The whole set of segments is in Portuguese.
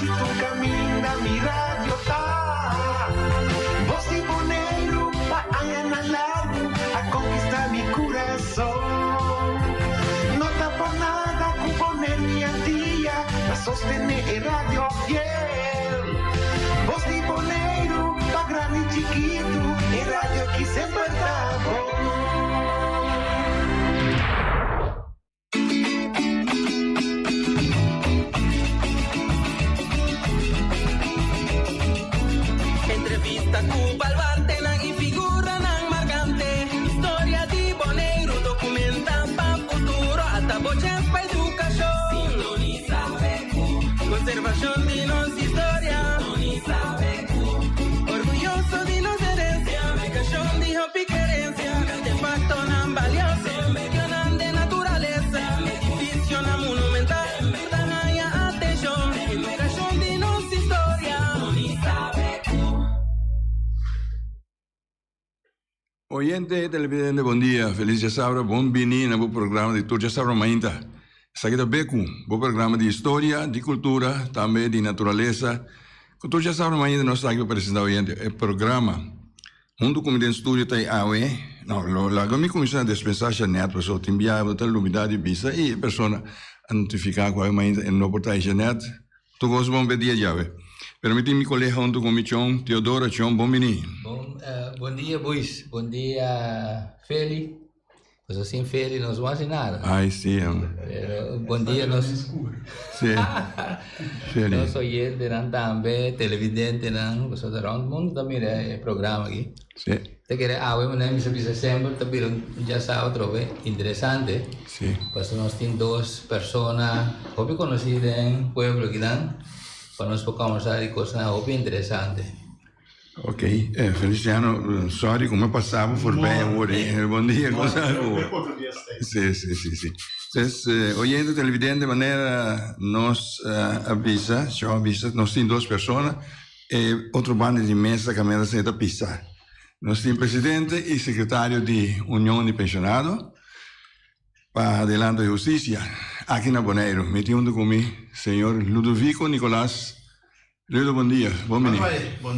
tu caminho da mi radio tá. Você boneiro pa analago a conquistar mi coração. Não tá por nada com poner minha dia pra sostener a radio fiel. Você boneiro pa grande e chiquito, a radio aqui sempre tá bom. Entrevista Cuba al Bartenan y figura nan marcante. Historia di Boneiro documenta pa futuro hasta boches pa educación. Sintoniza PQ. Conservación de nos historia. Sintoniza PQ. Orgulloso de nos herencia. Educación de hopi querencia. Artefacto nan valioso. Medio nan de naturaleza. Edificio nan monumental. Dan haya atención. Educación de nos historia. Sintoniza PQ. Oyente televidente, bom dia. Feliz de sábado, bom vindo no programa de Turja Sabra Mainta. Essa aqui é Beco, bom programa de história, de cultura, também de natureza. Com Turja Sabra Mainta, nós estamos aqui para apresentar oyente o programa. Junto com o estúdio tem AUE, não, logo me começou a dispensar a net, para te enviar a lumidade de visa e a pessoa a notificar com a Mainta no portal de net. Tu gosta bom dia, Jave. Permite-me colega junto com o Chon, Teodoro Chon, bom menino. Bom dia, Bois. Bom dia, Feli. Pues assim, Feli não faz nada. Ai, sim. Bom dia, nós. Sim. Feli. Nós oyentes também, televidentes, nós todo mundo também é programa aqui. Sim. Te quer eu não me sabia sempre, também já sabe outra vez, interessante. Sim. Pues nós temos duas pessoas, hobby conhecidas em pueblo aqui, para nós conversar de coisas hobby interessantes. Ok, Feliciano, sorry, come passavo for bem ora. Bom dia, cosa? Sì. Entonces, oyendo televidente, de maneira nos avisa, nós temos duas pessoas e outro bando de mesa que me da pisar. Nós temos presidente e secretário de União de Pensionados para adelante de Justiça, aqui na Boneiro. Metindo comigo, senhor Ludovico Nicolás. Ludo, bom dia. Bom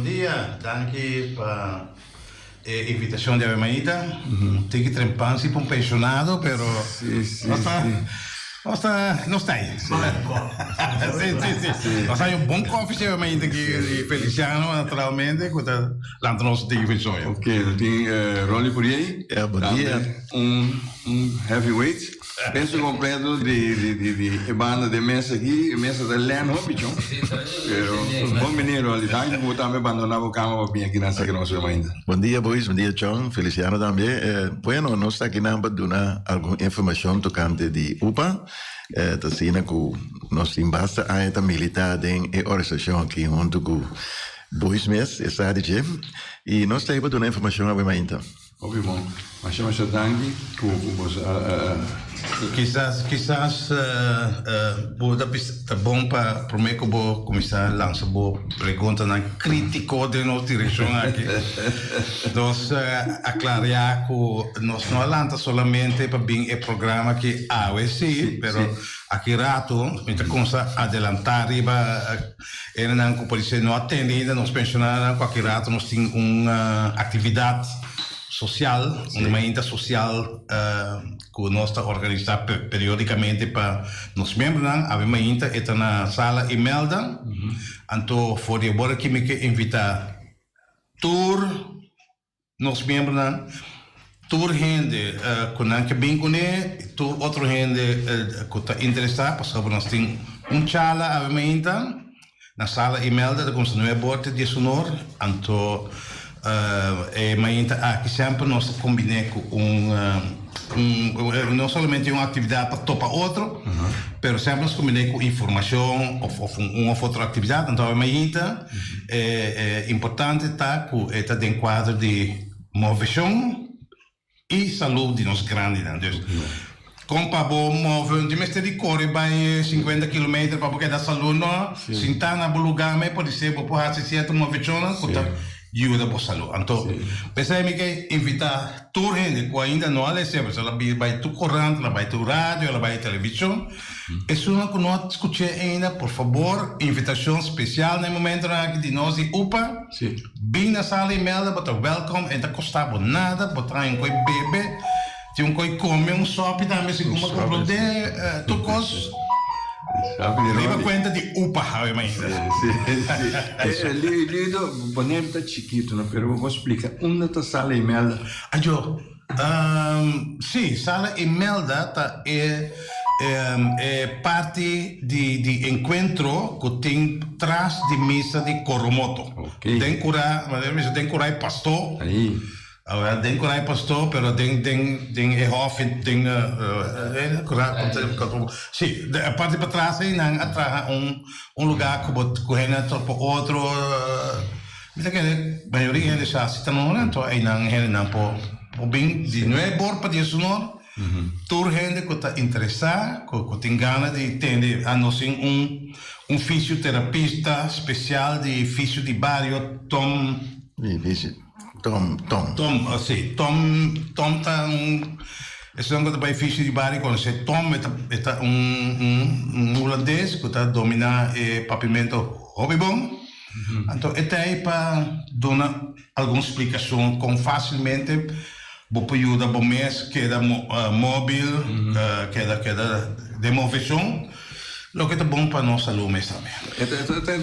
dia, danke para a invitação de Avemaita. Tem que trempar-se para pensionado, pero não está aí. Sim. Nós temos bom coffee de Avemaita aqui de Feliciano, naturalmente, que está lá no nosso divisão. Ok, tem Rolly por aí? Bom dia. Heavyweight. Penso completo de banda de mesa aqui, mesa da Leno, bicho. Bom menino, ali, tanto que eu também abandonava o carro para vir aqui nessa que nós vemos ainda. Bom dia, boys. Bom dia, John. Feliciano também. Bueno, nós estamos aqui para dar alguma informação tocante de UPA. Assim, que nós temos bastante aeta militar em organização aqui, junto com dois meses, essa ADG. E nós estamos para dar informação a Wemainta. Ok, bom. Mas chama-se Dangue, Quizás é bom para mim que vou começar a lançar boa pergunta na crítica de nossa direção aqui. Nós aclarar que nós não lançamos somente para bem o programa que sim, mas aqui rato, então começa a adelantar era não que pode ser não atendida, nós pensionados aqui rato nós temos uma atividade social, uma enta social que nós está organizando periodicamente para os membros, a uma enta está na sala Imelda, então for agora que me quer invitar nos membros, gente que bem conhece, outra gente que está interessada, porque nós temos chala a uma enta na sala Imelda, que continua a bordo de sonor, então mas aqui sempre nós combinamos não somente uma atividade para topar outro, mas sempre nós combinamos com informação ou uma outra atividade. Então, é importante estar dentro do quadro de movição e saúde de nós grandes. Como para mover de mestre de corre vai 50 km para porque da saúde não, sentar na lugar, mas pode ser por fazer certa movição, ajuda por saúde. Então, pensei que invitar toda gente que ainda não é sempre, ela vai tu corrente, ela vai tu rádio, ela vai televisão. Isso não que não escutei ainda, por favor, invitação especial no momento de nós de UPA. Bem na sala e melda, botar welcome, e não custava nada, botar um coi bebê, tinha um coi come, sopa também, se como comprender, tu coisa. Leva conta de UPA, Lido, Boneiro está chiquito, não? Pero vou explicar. Onde está a sala Imelda? Sim, sala Imelda é parte de encontro que tem atrás de missa de Coromoto. Tem cura, mas tem cura e pastor. Aí. Agora tem cura e pastor, pero tem hof, tem cura. Sim, a parte para trás aí não atrás lugar que correndo para outro. Mas que a maioria deles já se não então aí não por bem de não é bom para isso não. Toda gente que está interessada, que tem ganas de entender, a nós um fisioterapeuta especial de fisio de bairro, Tom, tá esse é um cara fisio de bairro, quando se Tom é holandês que está dominando o pavimento Hobbybom. Então, é aí para dar alguma explicação com facilmente. Vou ajudar o mês que é móvel, que é de movição, o que é bom para nossa saúde também. É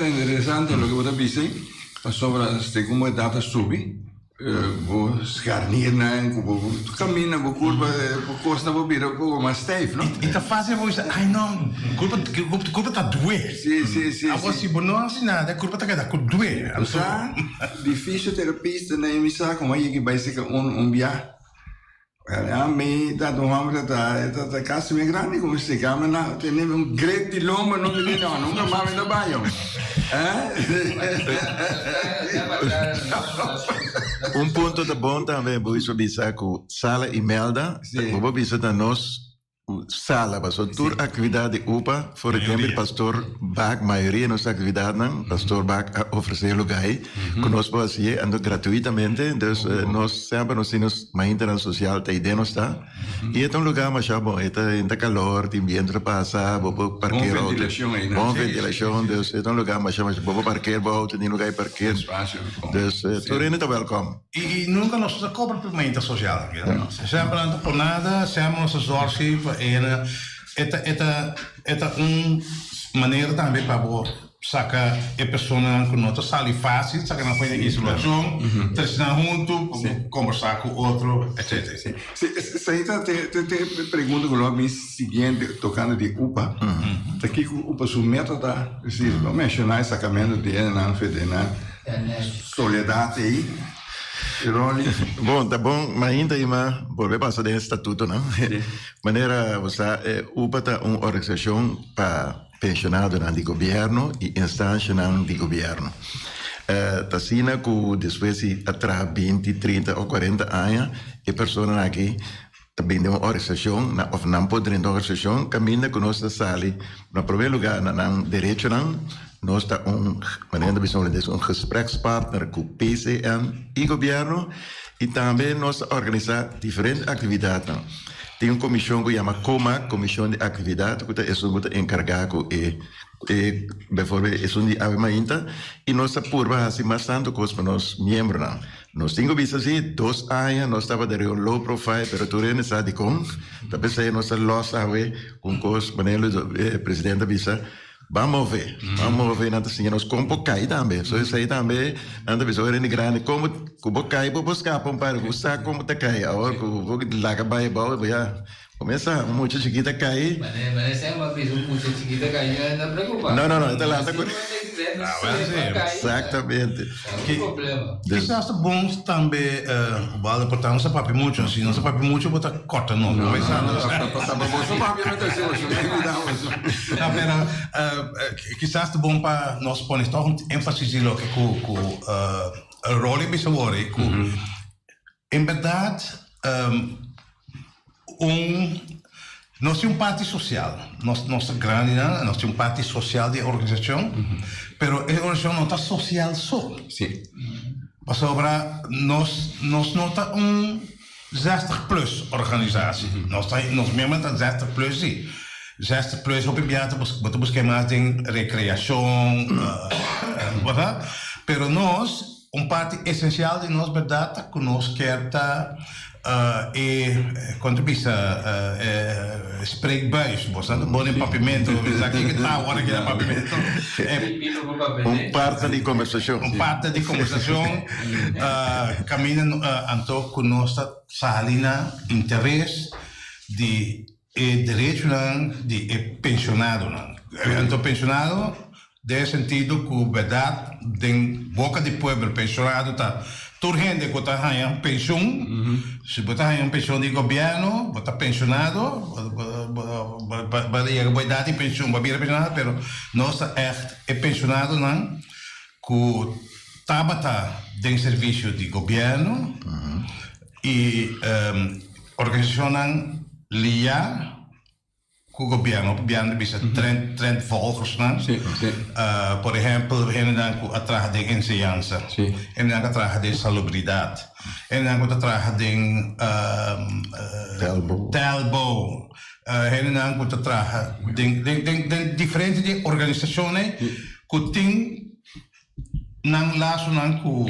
interessante o que você disse sobre como a data sube. Vou escarnir, vou caminhar, vou curva, vou costa, vou virar um pouco mais steve, não? E tá fácil você, ai não, curva está doer. Sim. Agora se não assim nada, curva está doer. Então, difícil terapista na emissão, como aí que vai ser viagem. A mim, da homem da casa bem grande, como se chama, tem grande de loma, não me diz não, nunca mais me banho. Ponto de bom também, vou avisar que Sala Imelda, vou avisar nós, Sala, mas toda atividade UPA, por exemplo, pastor Bach, maioria das atividades, pastor Bach oferecer lugar, que nós podemos fazer gratuitamente, então nós sempre nos temos uma internet social, tem ideia não está, e é um lugar mais bom, é calor, tem ambiente passa, vou parquear, bom ventilação, então é um lugar mais bom, parquear, tem lugar para parquear, então todo mundo está welcome. E nunca nós cobra pimenta social, sempre não por nada, sempre nos zorge esta maneira também para sacar a pessoa que não está sali fácil, sacar na frente de isolação, treinar junto, conversar com o outro, etc. Se aí te pergunta que o seguinte, tocando de UPA, aqui o UPA seu método, vamos mencionar esse sacramento de soledade aí. Bom, tá bom, mas ainda volver a passar do estatuto, não? Maneira, você, UPA é uma organização para pensionados do governo e instâncias do governo. Está sendo que depois de atrás 20, 30 ou 40 anos, a pessoa aqui também tem uma organização, ou não pode ter uma organização, caminha com nossa sala, no primeiro lugar, no direito, nós temos um gesprekspartner com o PCM e o governo e também nós organizamos diferentes atividades. Tem uma comissão que chama COMA, Comissão de Atividade, que é encarregado de aviamento e nós apuramos bastante coisas para os membros. Nós temos visto assim, 2 anos, nós estávamos de um low profile, mas tudo é necessário com, talvez nós lost com coisas, o presidente avisa. Vamos ver, assim, nós como cai também, só isso aí também, anda pessoa é grande, como cai, vou buscar, para buscar como tá cai, agora vou lá que vai, já começa muito chiquita cair. Mas é uma vez muito chiquita cair, não preocupa. Não, está lá, exatamente. Que problema. Quizás é bom também, vale portar não se papi muito, assim, não se papi muito, botar corta não. Não, quizás é bom para nós pôr ênfase no que o rol é sobre em verdade nós temos parte social, nossa grande, nós temos parte social de organização, mas a organização não está social só. Sim. mas obra nós nota 60+ organisatie. Nós mesmo tá 60+, sim. 60+ op piata, buscar mais em recreação, pero nós, parte essencial de nós, verdade, que nós quer contribuição, spreekbuis, bastante bom em papimento, aqui que tá agora que é papimento. Parte de conversação. Parte de conversação, caminha então com nossa salina interesse de direito de pensionado. Então pensionado, de sentido que verdade, de boca de povo pensionado tá toda gente que está ganhando pensão, se você está ganhando pensão de governo, você está pensionado, vai dar de pensão, vai vir pensionado, mas nós é pensionado não, que está em serviço de governo e organização não lia com o governo bisa trend volgers não? Sim. Por exemplo, atrás de enseñanza, atrás de salubridade, atrás de telbo, atrás de diferentes organizações que têm não laço com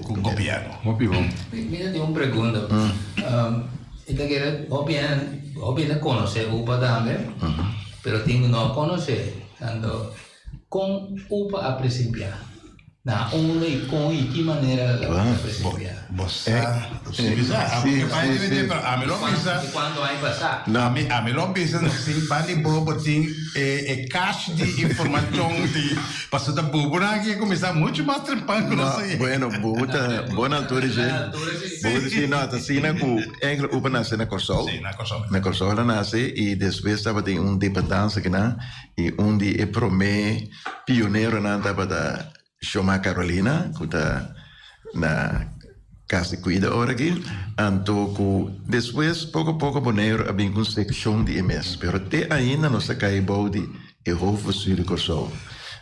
o governo. Muito bom. Mira, tenho uma pergunta. Então, obviamente, conhecer UPA também, mas tenho que não conhecer. Então, com UPA a principiar. Na onde e com e que maneira a principiar? Você vai dividir para a melhor visa. Quando vai passar? A melhor visa não se vale bobo tem caixa de informação de passar da bobo aqui começar muito mais tranquilo. Bueno, boa altura já. Boa se nota assim na cu engel UPA nasce na Corsol. Sim, na Corsol. Na Corsol ela nasce e depois estava tem dependência que na e onde é promê pioneiro na estava da Chama Carolina, que está na casa de cuida agora aqui. Então, depois, pouco a pouco, Bonaire havia uma secção de MS. Mas até ainda não se cai bom de erro sul de Corsol.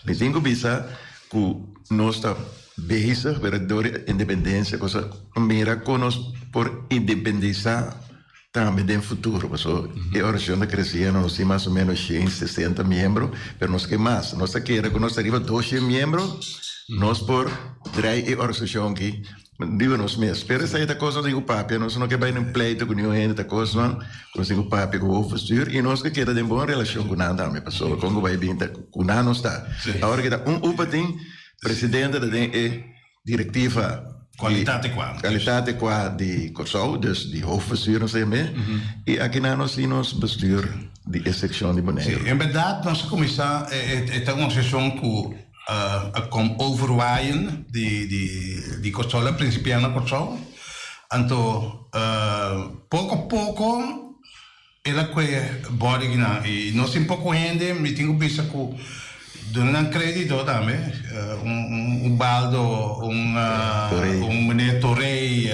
Me tenho que pensar que nós está bezig para a independência, coisa mira conosco por independizar também no futuro. A organização está crescendo, nós temos mais ou menos 160 membros, mas nós queremos mais. Nós queremos que nós arriba 200 membros. Nós por drei organização que digo nós mesmos. Pero essa é a coisa de o papi, nós não queremos um pleito com nenhum ente, a coisa não. Nós o papi com o futuro e nós que queremos ter boa relação com nada, minha pessoa. Como vai bem, com nada não está. Agora que está UPA tem presidente da diretiva qualidade qua de Corsol, dus die hoofdbestuur não sei meer. E aqui nós temos bestuur de secção de Bonaire. Em verdade, nossa comissão é uma organização que com overwaaien die Corsol, principiana Corsol. Então, pouco a pouco, ela que bora e nós temos pouco gente, me tenho visto que dando crédito também, baldo, menino Torrey,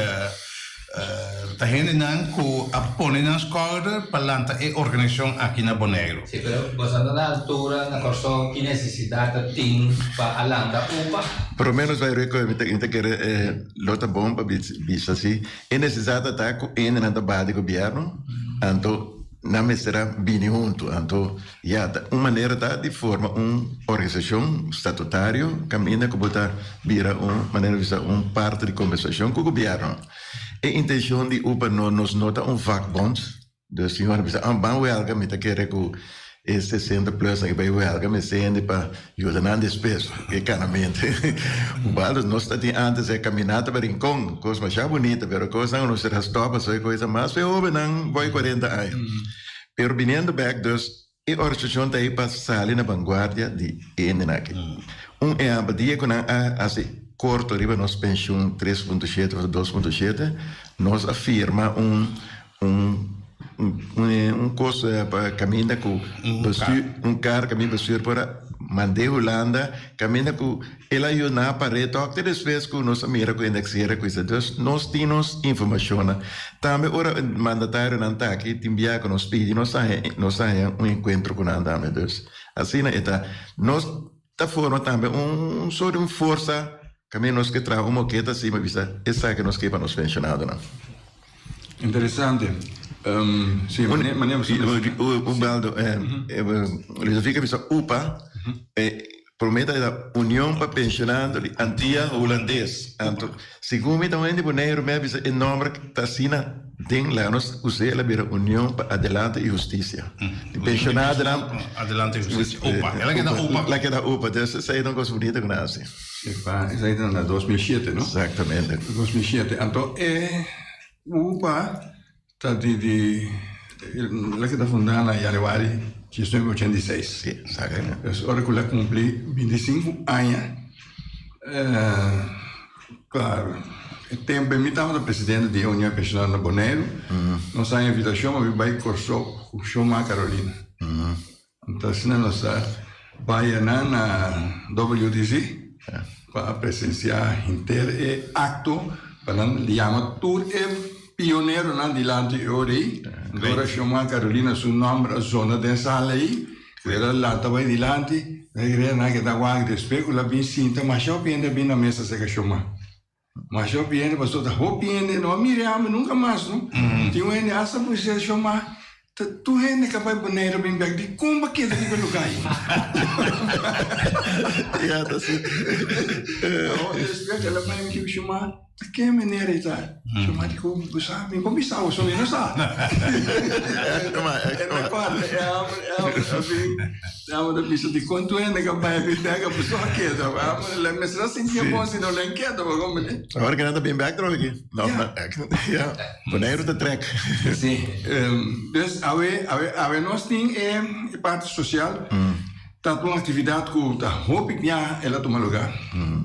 tá gente não que apone nas cordas para lançar a organização aqui na Bonaire. Sim, mas você na altura na Corsol que necessidade tem para lançar UPA? Pelo menos vai reconhecer que lota bom para bisa assim, é necessário estar com ele na base do governo, então não será bem junto, então uma maneira de formar uma organização estatutária, caminha que botar vira uma maneira de parte de conversação com o governo. A intenção de UPA nos nota vakbond, dus die gaan zeggen, aan welke met de kerk is 60 plus en bij welke met 100 para ajudar na despesa, economicamente. O baldo nós está de antes é caminhada para rincão, coisa mais bonita, pero coisa não será stop, só coisa mais feio, não vai 40 anos. Pero viniendo back, dus a organização está aí para sair na vanguarda de aqui. É a badia com assim corto arriba nós pensão 3.7 ou 2.7, nós afirma curso para caminhar com carro caminho para para mandar Holanda caminhar com ela ajuda para retornar depois com nós mira com indexar com isso então nós temos informação também ora mandatário não está aqui enviar com nós pedi nós sai encontro com nada então assim está nós tá forma também só de força Também nós que traz uma moqueta assim, mas essa que nós que para nos pensionados, não? Interessante. Sim, Baldo, ele fica pensando, UPA, promete a União para Pensionado de Antilha Holandês. Então, segundo me também de Bonaire, me avisa o nome que está assim, tem lá, nós usamos a União para Adelante e Justiça. De pensionado, Adelante e Justiça. UPA, ela que dá UPA. Ela que dá UPA, essa aí é uma coisa bonita que nasce. Isso aí é 2007, não? Exatamente. 2007. Então, UPA está ela que está fundada em januário de 1986. Sim, exatamente. Agora que ela cumpre 25 anos, claro, o tempo em estava no presidente da União Pensionada de Bonaire, nós temos a invitação, mas vai cursar o Choma Carolina. Então, assim, nós vamos na WDC para presenciar inteiro e acto, para chamar tour e pioneiro na dilante ori, agora Choma Carolina su nome a zona dessa lei, era lá estava dilante, era na que dava de especula bem sinta, mas eu pende bem na mesa se que Choma. Mas eu pende, passou da roupa pende, não miramos nunca mais, não? Tinha um ene asa por ser Choma. Tu é capaz de boneiro bem bem de como que é daquele lugar aí? Ja, dat is. Eu espero que ela vai me chamar. Que é maneira aí tá? Chamar de como buscar, me como está o som não está. É claro, é uma pista de quanto é capaz de pegar a pessoa que é, mas será sentir bom se não lhe quer, como né? Agora que nada bem back trouxe aqui. Não, ja, boneiro da trek. Sim. Dus nós temos parte social. Tá uma atividade que tá roupa que ela toma lugar.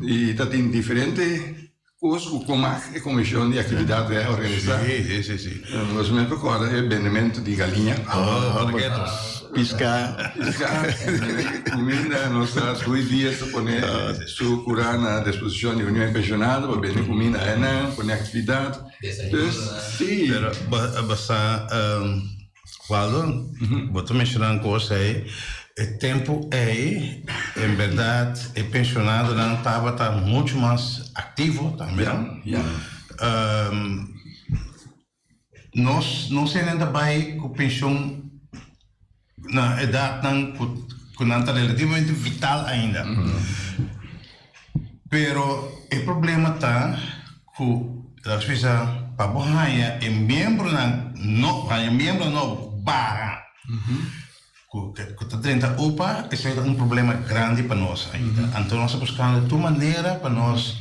E tá tem diferente coisas como a comissão de atividade é organizada. Sim. Nós mesmo agora é benimento de galinha. Piscar. Comida, nós temos 2 dias para poner su curar na disposição de União Pensionada, para bem comida, para atividade. Sim. Pero basta Waldo, você mencionando coisa aí, o tempo aí, em verdade, o pensionado não estava muito mais ativo também. Nós ainda vai com pensão na idade que não está relativamente vital ainda. Pero o problema está que às vezes para borrar é membro não barra. Que está dentro da UPA, isso é um problema grande para nós ainda. Então nós estamos buscando de maneira para nós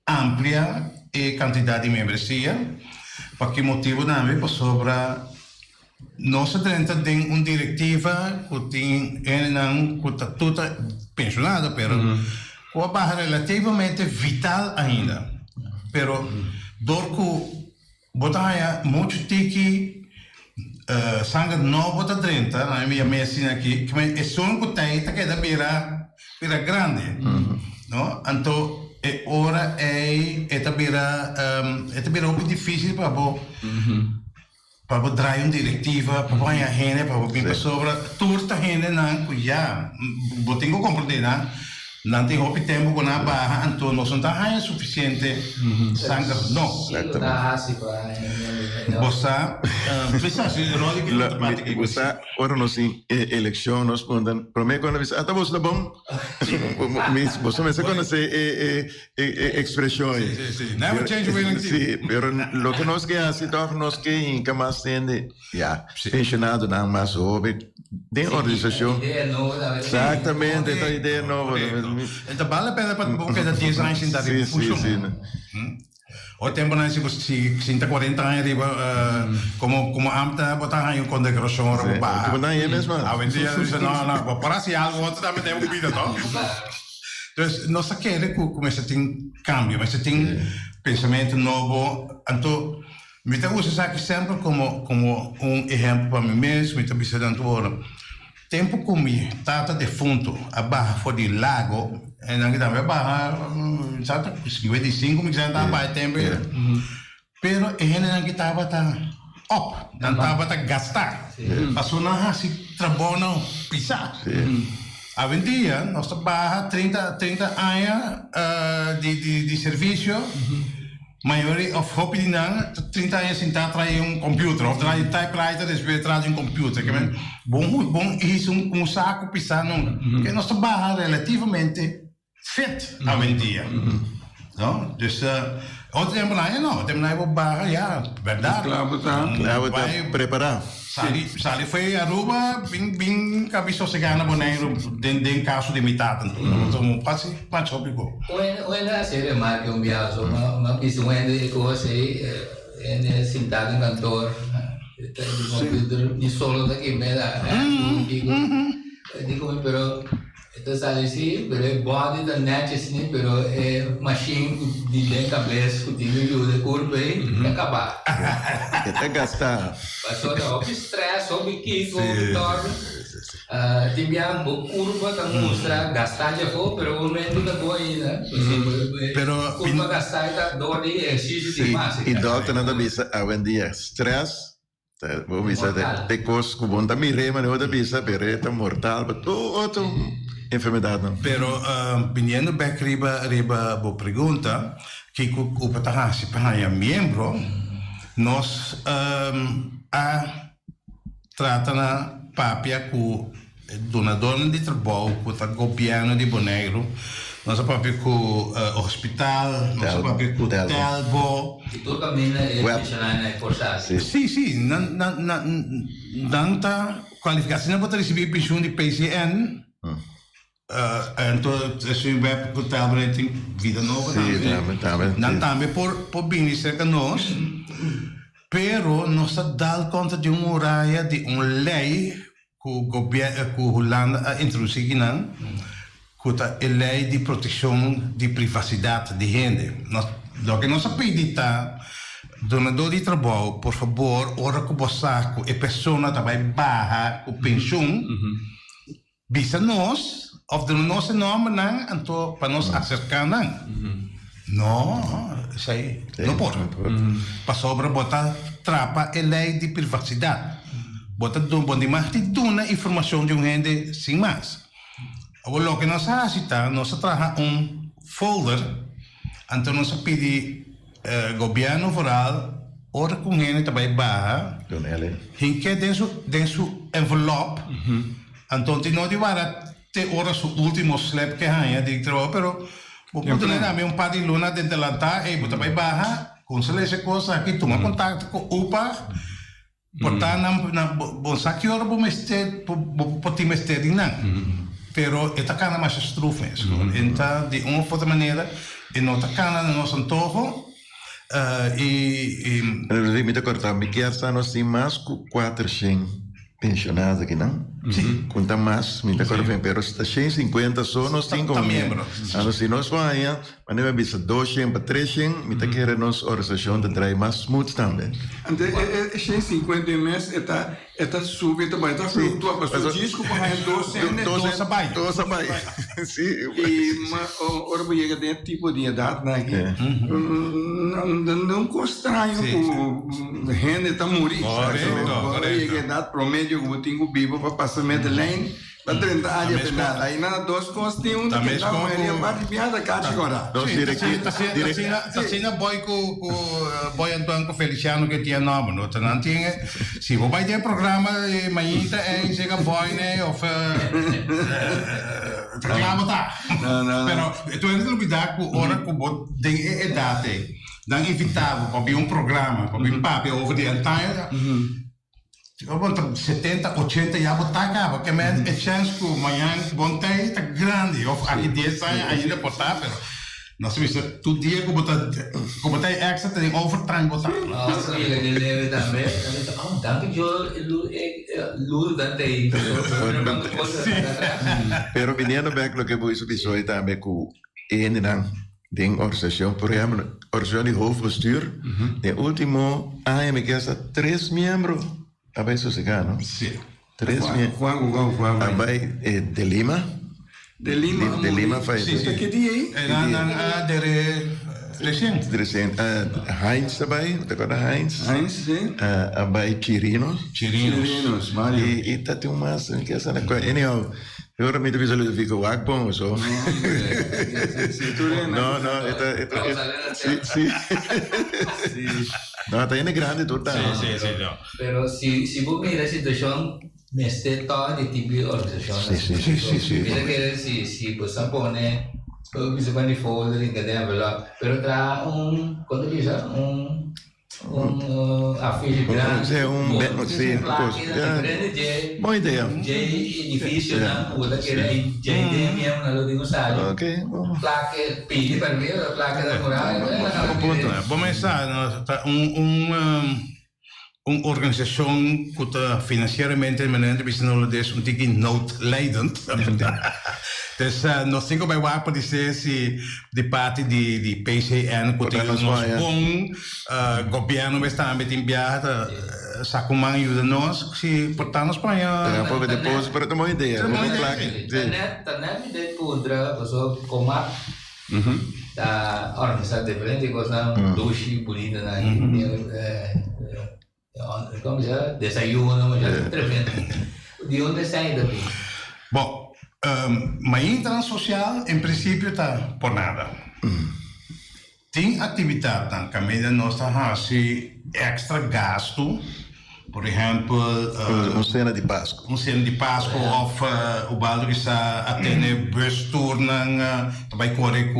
ampliar a quantidade de membresia. Para que motivo também para sobre nós dentro de uma diretiva que tem que está tudo pensionado, pero com a barra relativamente vital ainda. Pero dor que botar muito tiki sangue novo da 30, na minha medicina aqui, que é só um cotei que é da beira grande, não? Então ora é beira muito difícil para dar uma diretiva, para ganhar gente, para vir sobre turta gente não, já, vou ter que compreender, não tem outro tempo com a barra, então não está suficiente sangue, não. Você, ora nós em eleição, nós mandamos, prometo quando você, até você tá bom? Você me conhece expressões. Sim. Never change winning team. Sim, mas o que nós queremos, então nós queremos que mais sendo, pensionado não mais jovem, tem organização. Exatamente, essa ideia nova. Então vale a pena para que da 10 anos ainda de funcionar. O tempo não se 40 anos como amta botar aí com decoração roubar. Tipo não é mesmo. A vendia não, para se algo outro também tem um vida, não? Então nós queremos que começa a ter cambio, mas tem pensamento novo. Então me tá usa aqui sempre como um exemplo para mim mesmo, me tá pensando agora. Tempo que me tata defunto a barra foi de lago, e não que também a barra, sabe, 55 me já estava mais tempo, pero ele não que estava up, não estava gastar, passou na se trabalho pisar, Hoje em dia, nós trabalhamos 30 anos de serviço. Maioria of hopi di nang 30 anos sentar atrás computer of trai typewriter depois atrás computer que bom isso saco pisar não que nós trabalhamos relativamente fit hoje em dia não dus outro tempo não tem mais barra já verdade Claro, tá preparado. Sali foi Aruba bem cabeça chegando na Bonaire den caso de mitad então passe tópico When I say the market on biaso, ma piso when the go say en sentado em cantor, ni solo daqui me da, digo pero então sale sim, pero é body da net sim, pero é machine de den cabeça que tem o corpo aí acabar. Até gastar. Passou da stress, sob que dorme. Tibiam curva tá mostra gastar já foi, pero o momento da boa ainda. Pero curva gastar tá dor de exercício demais. E doutor não bisa hoje em dia stress. Vou bisa de cos que bom também rema não da bisa, pero é mortal, mas outro enfermidade não. Pero viniendo back riba boa pergunta que o patahasi para membro nós trata na papia com donador de trabalho com o governo de Bonaire nós papia com hospital nós papia com Telbo e tu caminha é na forçada sim danta qualificação para receber pensão de PCN então esse web com Telbo tem vida nova também por bem cerca nós pero nós dá conta de área de lei que o governo que Holanda introduziu que é a lei de proteção de privacidade de gente. O que nós pedimos é donador de trabalho, por favor, ora que você que a pessoa também barra o pensão, visa nós, ou de nosso nome, então para nós acercar não, isso aí não pode. Para sobre botar trapa a lei de privacidade. Botar mais de uma informação de um gente sem mais. Agora, o que nós fazemos, nós trabalhamos folder, então nós pedimos governo federal, ora com gente também barra, que dentro envelope, então não de até ora o último slap que há de trabalho, pero Porque também par de luna dentro da lata, e você vai barra, com essa coisa aqui, toma contato com o UPA, portar na bom saque hora para mestre, para ti mestre não. Pero esta cana mais estrufa, então de uma outra maneira, e nota cana no nosso antojo. Me te cortar, me quer estar nós tem mais 400 pensionados aqui, não? Sim. Conta mais, me te cortar, pero está 150 só nós tem como membro. Nós se nós vai, mas não é bisa 200 para 300, me te quer nós organização de trair mais smooth também. Então, 150 mês está subindo, mas está flutua, passou disco para ganhar 200. 200. Sim. E ora chega desse tipo de idade, né? Não constranho com gente está morrendo. Ora chega idade promédio que eu tenho vivo para passar Medellín, para 30 anos de nada. Aí na dois costas tem um que dá uma área mais piada que agora. Está sendo boy Antoine com Feliciano que tinha nome, não tinha. Se você vai ter programa de manhã chega boy né, ou programa tá. Pero tu ainda não me dá com hora que você tem idade, dan evitável para ver programa, para ver papo over the entire. 70, 80 já botar cá, porque a chance que amanhã bom tem está grande. Ou aqui 10 anos ainda botar, mas nós sabemos todo dia que botar extra tem overtime botar. Nossa, ele também. Danke eu Lulu dante. Pero viniendo back lo que vos episódio também com ele não den organização, por exemplo, organização de hoofdbestuur, de último ano me queda 3 membros. Abai Sosegano. Sim. 3 Juan. Abai de Lima. De Lima. De Lima faz. Sim. Que dia aí? Recente. Heinz abai, te acorda Heinz? Heinz, sim. Abai Chirinos. Mario. E tá tem uma que essa na coisa. Anyhow, Ora mi devi salire fico wakbon o so. No, sì. No, está grande tutta. Sì, no. Pero si vos miras la situación, me esté todo de tipo de organización. Sì. Mira que si pues se pone, se pone el folder y que te envelope, pero trae cuando dice, afiche grande. Sì, buona idea. Edificio, puta che era idea una lo dico sai. Ok. Plache, pigli per me, la placa da murale. Vamos começar uma organização que está financeiramente um tiki noodlijdend. Dus nós temos bij waar dizer se de parte de PCN que tem nos bom governo está met enviado sacumang ajuda nós se portar nos Espanha. Um pouco depois para ter uma ideia. Tanto de pudra, pessoal comar. Da organizar diferente coisa, doce bonita na como já desayuno, já tremendo. De onde sai daqui? Bom, mas internacional, em princípio, está por nada. Tem atividade que a medida nossa faz extra gasto, por exemplo, cena de Páscoa. Cena de Páscoa, ou o baldo que está a ter bus tournang, também corre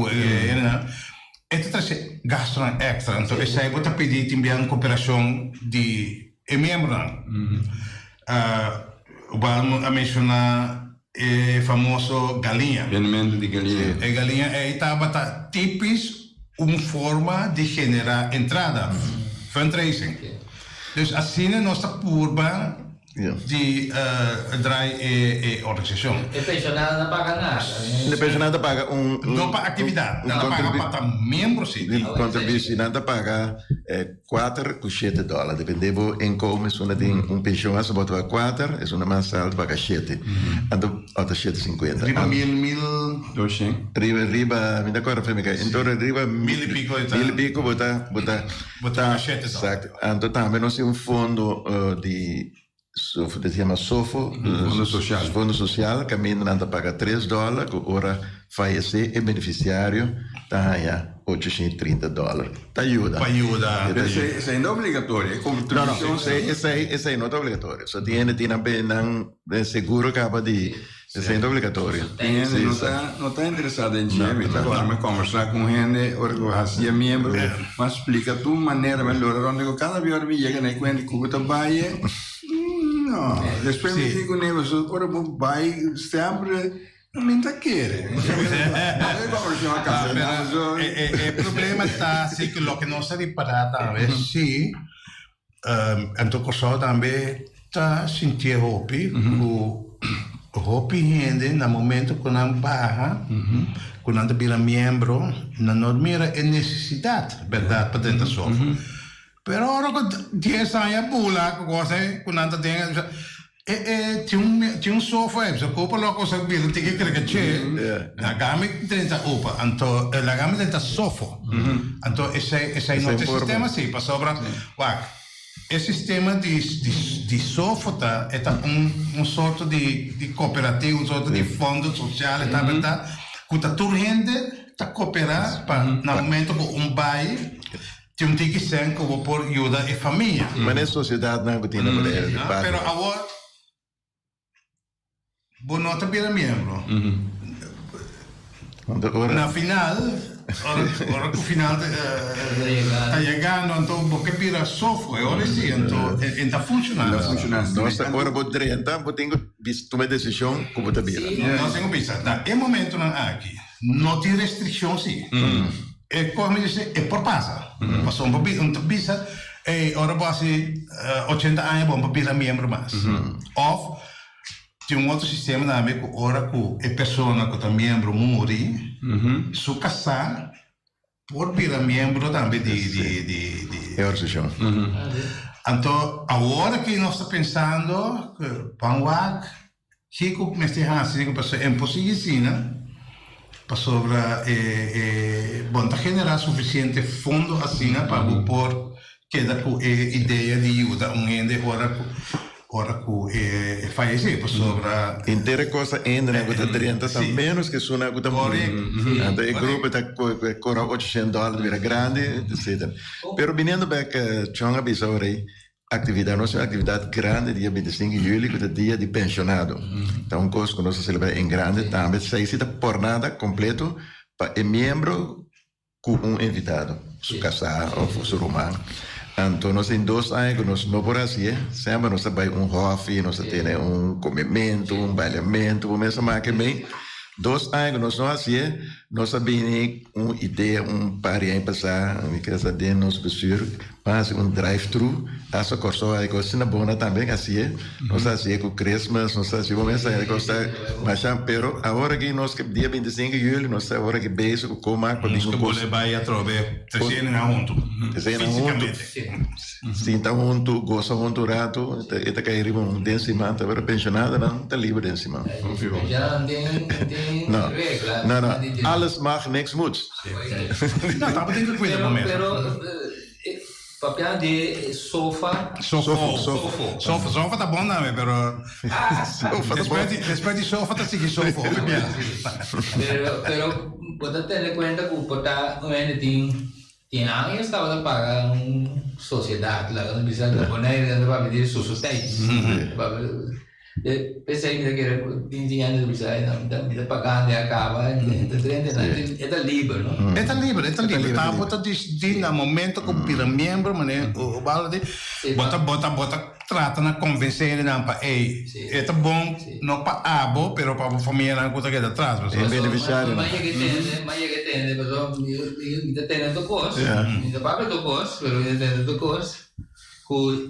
Itu terus gasto extra. Então, esse aí vou pedir também cooperação de membros. O Balmo a mencionar o famoso galinha. Alimento de galinha. A galinha estava típico forma de generar entrada, fundraising. Dus assim nossa curva de draai organização. E pensionado não paga nada. De pensionado paga não paga atividade, não paga para membros sim. De contribuição não paga $4 dependendo incomes, uma tem pensião se botar 4, é uma mensal paga 7. Então outra 7,50. Riba 1.200. Riba, me dá agora para mim. Então riba 1.000 e pico botar 7. Exato. Então também nós temos fundo de se chama SOFO, Fundo Social, que a minha não paga $3, que ora falece e beneficiário está $830. Tá ajuda. Isso é não obrigatório, é contribuição. Isso é não obrigatório. Só tem seguro acaba de ser obrigatório. Não está interessado em dinheiro, agora me conversar com gente, organização membro, mas explica tu maneira melhor, onde cada vez me chega na conta que o trabalho. No, depois me digo negócio, ora vou vai sempre não tá querendo. O problema está assim que o que nós se reparar talvez se então coisa também está sentir hopi o hopi gente no momento quando não barra quando não vira membro não mira a necessidade verdade para tentar sofrer. Pero ora que 10 anos pula coisa quando não tem tinha software se compra logo coisa que ele tem que crescer a gama tenta opa então a gama tenta software então esse nosso sistema sim para sobra esse sistema de software é sorte de cooperativa sorte de fundo social tá verdade que tá tudo gente tá cooperar para no momento que bairro tem que ser como por ajuda a família. Mas na sociedade não tem maneira de pagar. Pero agora, você não está bem membro. Na final, ora que o final está chegando, então você vira software, ora sim, então está funcionando. Nossa, agora você treina, você tem que tomar decisão como está bem. Nós temos que pensar, no momento não aqui, não tem restrição sim. E come dice, e por passa. Passou pizza, e ora quase 80 anos, vamos pizza membro mais. Ou, tem outro sistema na América, ora que a pessoa que está membro morre, se casar, por pizza membro também de organização. Então, agora que nós estamos pensando, Panwak, que me está assim, que pessoa é impossível, para sobre bom generar suficiente fundo assim para por queda com ideia de ajuda gente ora ora que falece por sobre Inteira coisa ainda na coisa 30 tá menos que isso na coisa muito. O grupo tá cora $800 vira grande, etc. Pero viniendo back chonga bisaurei atividade, nossa atividade grande dia 25 de julho, que é dia de pensionado. Então, coisa que nós celebramos em grande também, sai cita por nada completo para membro com invitado, su casar ou su romano. Então, nós em 2 anos que nós não por assim, sempre nós vai hobby, nós temos comimento, bailamento, começa a que bem. 2 anos que nós não assim, nós sabemos ideia, pari em passar, que essa de nós pessoas, faz drive-thru, essa coisa aí que se na bona também assim, nós assim com Christmas, nós assim começa a gostar, mas pero agora que nós que dia 25 de julho, nós agora que beijo com coma, com nós que pode vai a trover 300 na junto, fisicamente. Sim, tá junto, gosta junto rato, eta cair um decima, tá para pensionada, não tá livre decima. Já Não, alles mag, niks moet. Não, tá bem que cuida momento. Pero papel de sofá tá bom não, pero después de sofá tá seguir sofá. Pero pode ter em conta que o pota tem anos estava pagar sociedade lá, não precisa de boneira, para pedir sociedade. Pensei que era 20 anos de vida pagando e acaba, é livre, não? É livre. Tá bota de no momento que o membro, mané, o balde, bota trata na convencer não para é bom não para abo, pero para a família não conta que é atrás, é beneficiário. Mas que tem, pessoal, me tem do curso, me paga do curso, pero me tem do curso,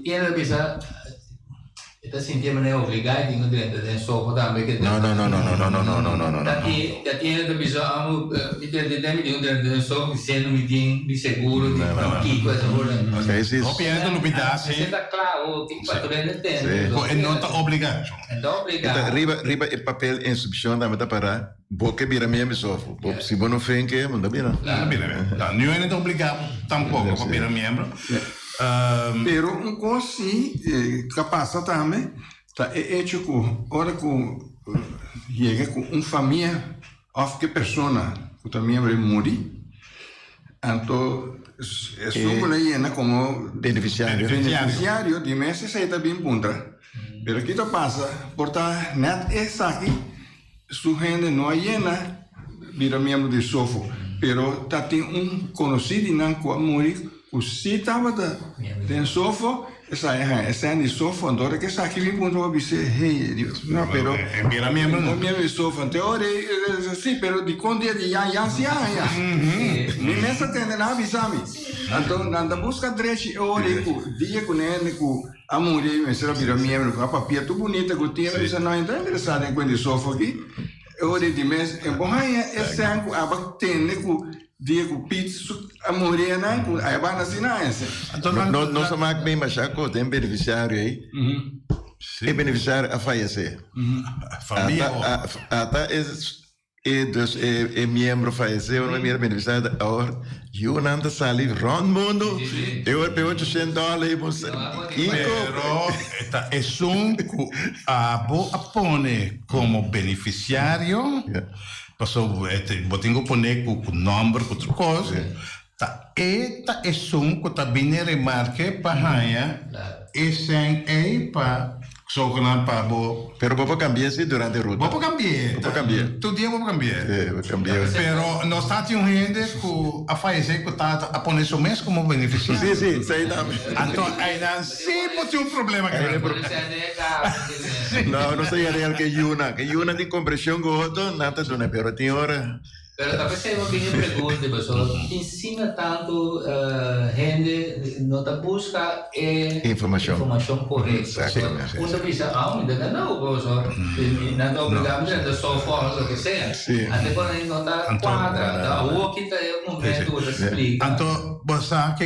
que ele precisa está sintiendo manera obligada y no tiene sofá también que no. Ya tiene que pisar mi tiene sofá diciendo mi seguro mi coisa ok sim o piano no pedaço está claro que para tu entender não está obrigado riba e papel instrução da meta para boca vira mesmo sofá se você não fez que não dá bem não é obrigado tampouco para virar membro. Pero coisa capaz também, tá hecho com hora com chega com família of que pessoa que também vai morrer, então isso é como beneficiário de meses aí também punta. Pero que tá passa, porta net essa aqui, su gente não llena, vira membro de sofá, pero tá tem conhecido não com morrer. O se estava tem sofá, essa é de sofá, então que essa aqui vem quando eu disse, não, pero mira mesmo, não de sofá, teoria, sim, pero de quando dia de já, nem nessa tenda não avisame, então nada busca direito, ore com dia com ele com a mulher, mas será vira mesmo, com a papia tão bonita que tinha, isso não é interessado em quando sofá aqui, ore de mês, é bom aí esse ano a batendo com dia com pizza a mulher não aí vai na sinais não só mais bem mas já tem beneficiário aí é beneficiário a falecer família até é membro faleceu não é beneficiário agora eu não ando sali round mundo eu pe $800 pero é que a pone como beneficiário passou eu tenho que poner com número com outra coisa tá esta é que tá bem remarque para ganhar esse é para só que não para pero vou cambiar se durante a ruta vou cambiar todo dia vou cambiar pero nós tá tinha gente que a falecer que tá a poner só mesmo como beneficiário sim sei também então ainda sempre tem problema não sei real que Yuna tem compressão com outro nada dona pero tem hora Pero talvez seja uma pequena pergunta, pessoal. Ensina tanto gente não busca informação correta. Quando pensa, ainda não, pessoal. Não é obrigado a ter só fora, o que seja. Até quando a gente não está quadra, o que é um momento de explicar. Então, você que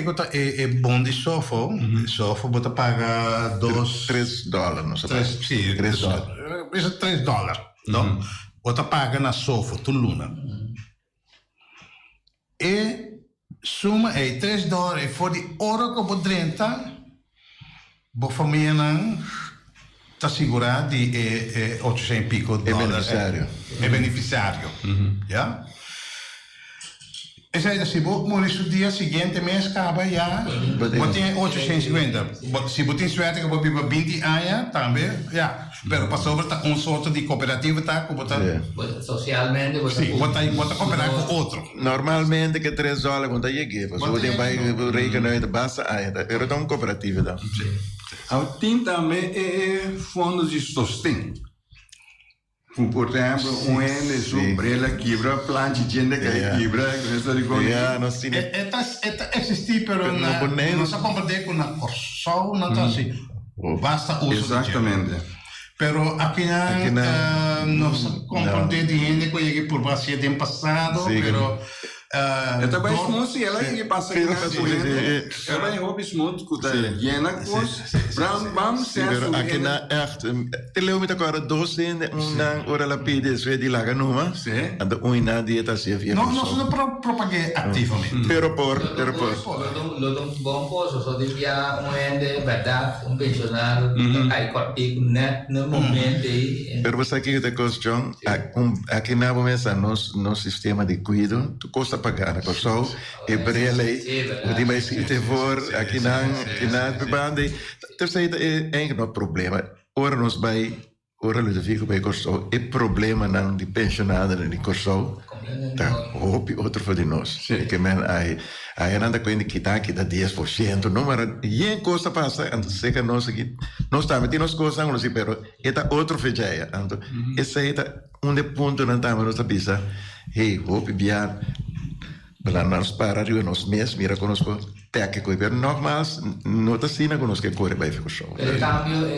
é bom de sofá, sofá você paga $3, não sei. Sim, $3. Isso é $3, não? Você paga na sofá, tu luna. E suma é $3 e for de hora que você 30, a família não assicurare di 800 pico dollari. È beneficiario. Ja? E sei se morre sul dia seguente mês acaba já, botem 850. Se botem suerte que botem 20 anos também, já. Pero passou para sorte de cooperativa tá com botar. Socialmente, bota cooperar com outro. Normalmente que 3 dólares quando chega, você botem vai regenerar de base ainda. Era tão cooperativa da. Tem também fundos de sustento. Por exemplo, ende sobrela quebra, planta gente que quebra, isso de coisa. Não sim. Existe, pero não se compara com a Corsol, não tá assim. Basta uso. Exatamente. Pero aqui não se compara de gente que por base de passado, pero Então vai smooth ela que passa aqui na corrente. Ela vai hobby smooth que tá llena com bam certo. Aqui na echt te leu met agora 2 una ora la pide se di laga numa. And una dieta se via. Não propaguei ativamente. Pero por. Lo bom posso só devia ende verdade pensionário aí cortico no momento aí. Pero você aqui te question aqui na bomesa no sistema de cuido, tu costa pagar a pessoa e brele o di mais te for aqui na bebande terceira é no problema ora nos vai ora lo fico bei corso e problema não de pensionado de corso tá outro foi de nós que men aí anda com que tá que dá 10% número e em coisa passa então sei que nós aqui nós estamos tendo as coisas não sei pero eta outro fejaia então esse é um ponto não estamos nós pisa hey hope biar nós para arriba nos mês mira conosco perché coi per nogmaals nota sina conosco che corre vai fico show il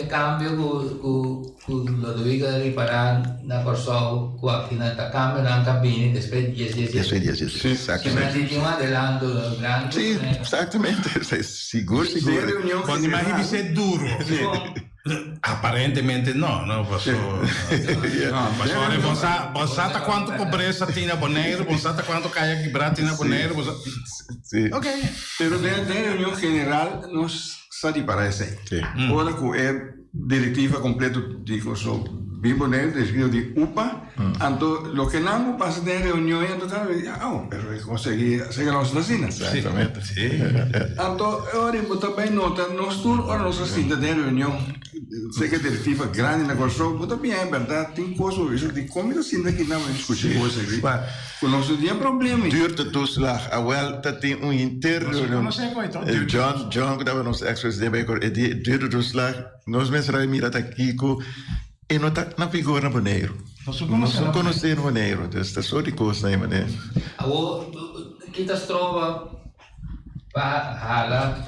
cambio con lo dovevi riparare na corso qua fino a cambio na cabine después 10 sì esattamente sì esattamente sei sicuro quando immagini sei duro aparentemente no posso pensate quanto pobreza tinha Bonaire pensate quanto caia quebrada tinha Bonaire sì ok pero de reunião general nos sabe parece ora com diretiva completa digo so bem Bonaire desvio de UPA então lo que não passa de reunião então pero consegui chegar aos vacinas exatamente então ora eu também nota nós tour ora nós assim de reunião sei que a diretiva grande na Corso, mas também é verdade, tem coisas, isso de comida assim daqui não é discutir coisas aqui. O nosso dia é problema. Duurde toeslag, awel dat tem interno. John que estava nos ex-presidente bij duurde toeslag, nós mesmos mira aqui e não tá na figura Bonaire. Não conhecemos Bonaire, então está só de coisa aí, mané. Kita trova para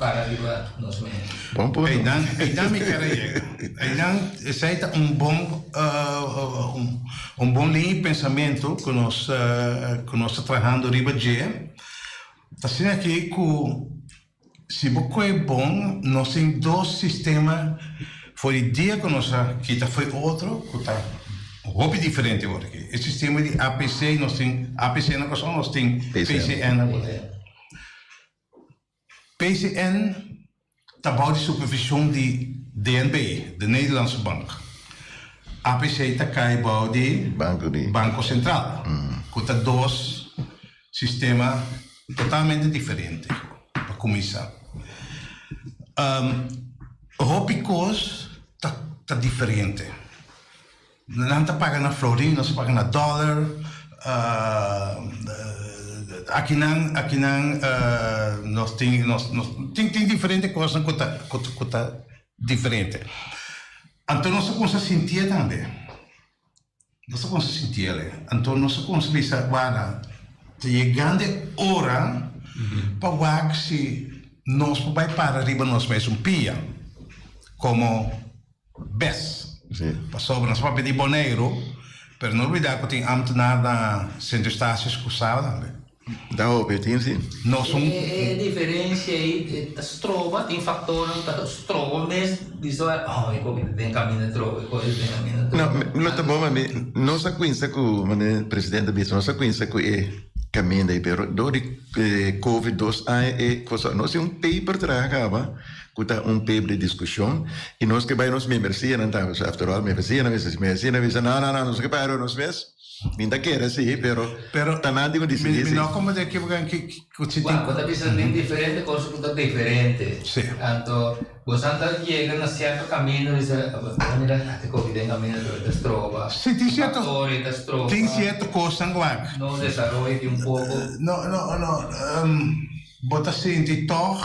arriba nos meses. Bom ponto. E dan me querer. E dan aceita bom linha de pensamento que nós trabalhando riba de. Assim aqui que se você é bom, nós temos 2 sistemas. Foi o dia que nós que foi outro que está roupa diferente agora aqui. O sistema de APC nós temos APC na coisa nós temos PCN agora. PCN tabou de supervisão de DNB, de Nederlandse Bank. APC tabou de Banco Central. Que tem 2 sistemas totalmente diferentes para começar. Hopicos está diferente. Não está pagando na florim, não se paga na dólar. Aqui não nós tem diferente coisa que tá diferente. Então nós conseguimos sentir também. Nós conseguimos sentir ele. Então nós conseguimos agora chegando hora para que se nós vai para arriba nós mais pia como best. Passou nós para pedir Bonaire, mas não olvidar que tem ambtenaar na centro-estácios que usava também. Da opetin sim. Nós somos. É diferença aí, trova tem fator, trova mesmo, diz eu tem caminho trova, tem caminho trova. Não, não tá bom, mas nós conhecemos que o presidente disse, nós conhecemos que caminha pero do de covid 2 e cosa nós um paper tragava kuta paper de discussão e nós que vai nos membresia não tá after all membresia não nós que vai nos mês ainda quer sim pero tanando com decidir não como de que você tem quando bisa diferente coisa tudo diferente então você anda chega na certo caminho e mira até covid em caminho da strova sim tem certo coisa anguac no desenvolve pouco não bota assim de toch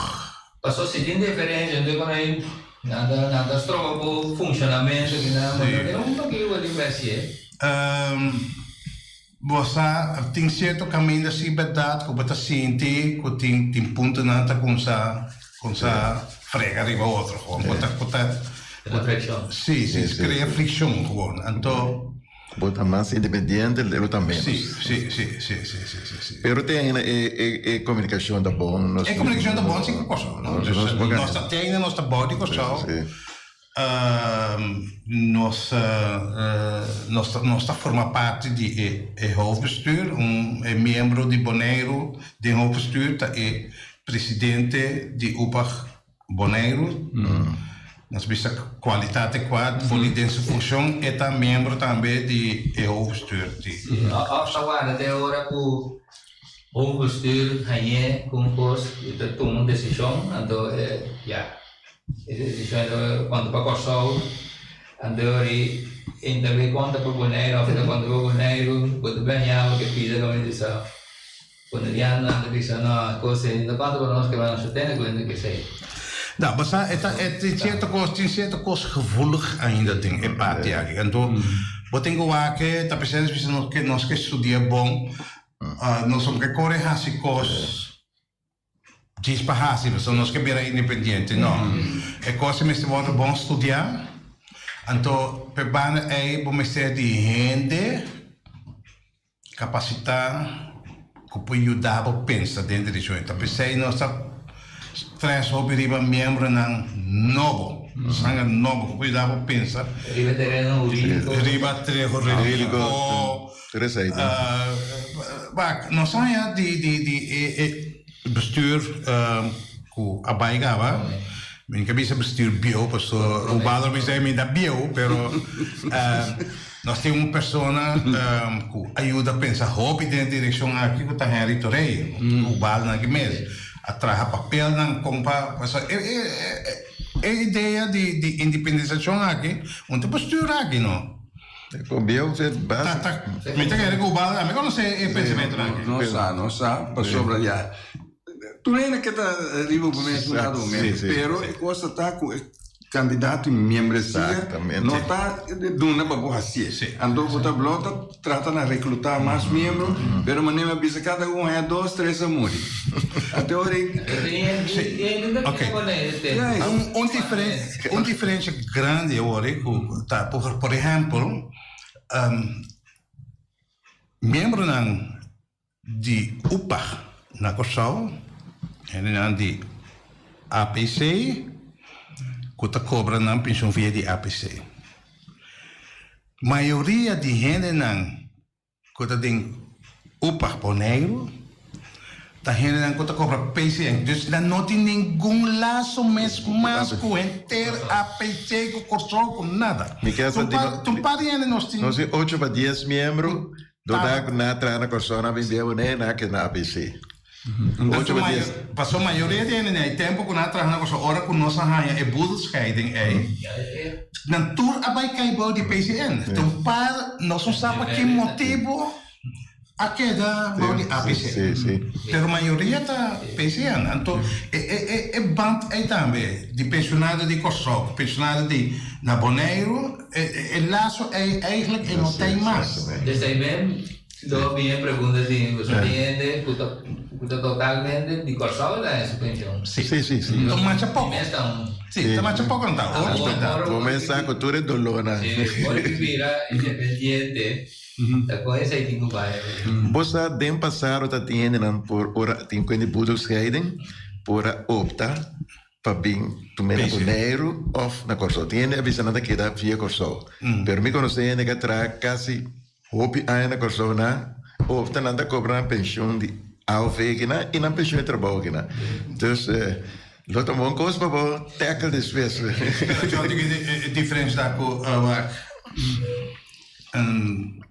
passou se tem diferente então quando aí nada strova o funcionamento que não é pouquinho ali você tem certo caminho assim verdade que você sente que tem ponto nada com essa frega arriba outro a fricção sim cria fricção então bota mais independente ele também sim pero tem a comunicação da bom a comunicação da bom sim nossa tem nossa body nós forma parte de hoofdbestuur, membro de Bonaire de hoofdbestuur, é presidente de UPAG Bonaire. Nós vemos a qualidade quad, validência função, e tá membro também de hoofdbestuur. Até agora o hoofdbestuur aí com coisa de tomar decisão, então quando para Kosovo andare intervento conta per Bonaire o quando vou Bonaire quando banhava que pide come dice quando gli hanno dice no cose da quando per noi che vanno a tenere quindi che sei nou maar het is certo kost gevoelig aan dat ding empathie en toen wat tengo waken dat precies we nos que studia bom nós somos que corre hasi kos diz para hasi nós nos que bira independente não é coisa me estava bom estudar então per bana é bom ser de rende capacidade que pode ajudar a pensar dentro disso então pensei nós stress hobby riba membro nan novo sanga novo que pode ajudar a pensar riba terreno riba terreno nós saia de bestuur ku abai gava minha bisa bestuur bio pastor o badro bisa me da bio pero nós temos uma pessoa que ajuda a pensar hobby dentro da direção aqui que está em Torrey o badro na que mês atrás papel não compra é ideia de independização aqui onde bestuur aqui não o bio é básico me tem que recobrar amigo não sei o pensamento aqui não sabe passou para lá tu nem é que está arriba para mim lado mesmo pero é coisa está com candidato em membresia não está dando para boa assim andou botar blota trata na recrutar mais membros pero maneira bisa cada é 2, 3 amores até hora diferença grande agora tá por exemplo membro de UPA na Kosovo en de APC que está cobrando a pensão via de APC. Maioria de gente que está em UPA Bonaire está gente que está cobrando PCN. Então não tem nenhum laço mesmo mais com inteiro APC com Kosovo com nada. Tu pariente nós temos 8 para 10 membros do da na trana Kosovo vendeu na que na APC. Passou a maioria de gente tempo que nós trabalhamos hora com nossa rainha é budscheiding dan tour abai kai bau di PCN então para nós não sabe que motivo a queda bau di APC pero a maioria tá PCN então é band aí também de pensionado de Kosovo pensionado de na Bonaire é laço é eigenlijk não tem mais desde aí mesmo do bien pergunta assim você entende puta totalmente de Kosovo da essa pensão sim então mais pouco sim tá mais pouco não tá começar com tudo dolona pode viver independente da coisa aí tem que vai você dem passado tá tendo por ora tem quando budos scheiden por opta para bem tu me na Bonaire of na Kosovo tem a visão da que dá via Kosovo pero me conhece que tra quase hobby aí na Kosovo na Of dan anda cobrar pensioen die afwegena en een pensioen terbouwgena. Dus laat hem ook eens maar tackle de Swiss. John, de diferença da co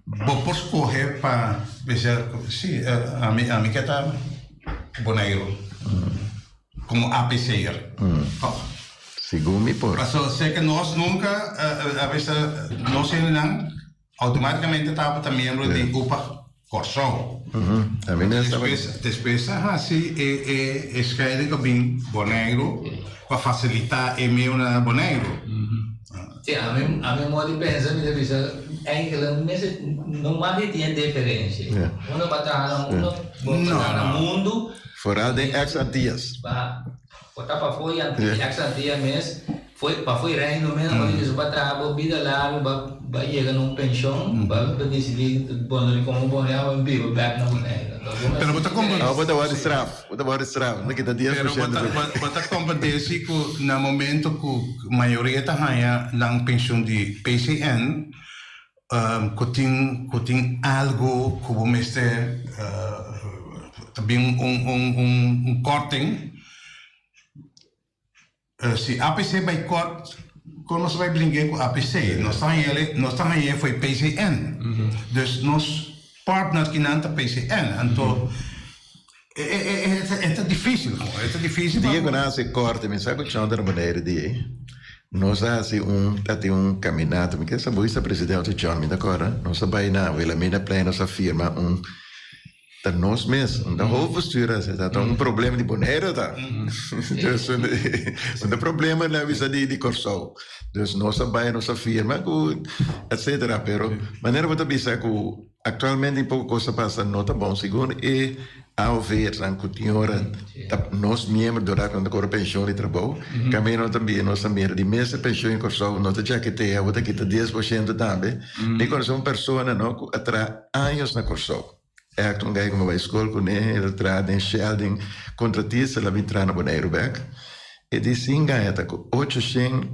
Bopos correr para sim, a mim que tá Bonaire como APCR. Segundo me por. Então, sei que nós nunca a vezes nós não automaticamente estava também membro de UPA Corsol. A mim não estava. Depois assim é escolhido que bem Bonaire para facilitar e meio na Bonaire. Sim, a minha modo de pensar me deve ser não mais tem diferença. Uma batalha, no mundo. Vooral de ex-Antillas. Botar para fora ex-Antillas mesmo, foi para fora reino mesmo, eles batalham vida lá, vai chegar num pensão, vai decidir bom como bom é o vivo back na boneca. Pero bota como bota o straf, não que dá 10%. Pero bota competência que no momento que a maioria tá ganha lang pensão de PCN, que tem algo que vamos ter também corting. Se APC vai corte, quando nós vai brincar com APC, nós estamos aí foi PCN. Dus nós partner que não tá PCN, então é difícil, é difícil. Dia que nós se corte, me sabe que chão da maneira de nós tem caminhado, me quer saber se presidente John me agora, nós vai na, ele me na plena nossa firma dat nós mesmos, da hoofdbestuur dat er probleem die Bonaire daar. Dus een probleem na visa die Corsol. Dus nós bij nossa firma, etc. Pero maneira wat bisa que actualmente pouco coisa passa nota bom segundo e ao ver dan continuare nós membros do raco da cor pensione di trabalho, caminho também nós também de mesa pensione in Corsol, nota já que tem outra que tá 10% também. E quando são pessoas não atra anos na Corsol. Toen ga ik naar de school kunnen, ele trade in Sheldon, contratista la vitra na Bonaire back. E di singa eta ko 800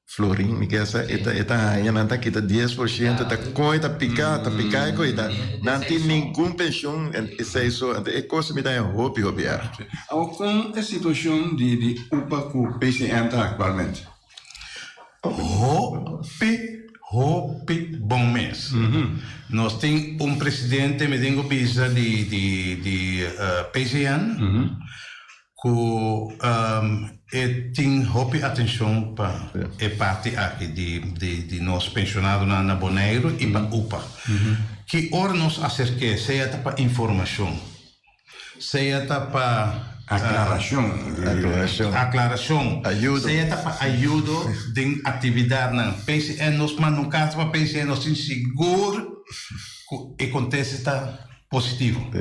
florin, mi kesa eta ya nanta kita 10%, ta coita picar e coita. Nanti nenhum pension e sei so, e coisa me dá hobby. Com a situação de UPA com o PCN atualmente? Hopi bom mês. Nós temos presidente, me tenho visa de PCN, que tem hopi atenção para a parte aqui de nós pensionados na Bonaire e para UPA. Que ora nos acerque, seja para informação, seja para aclaração, seja para ajuda de atividade na PCN, nós no caso para PCN nós temos seguro que acontece está positivo.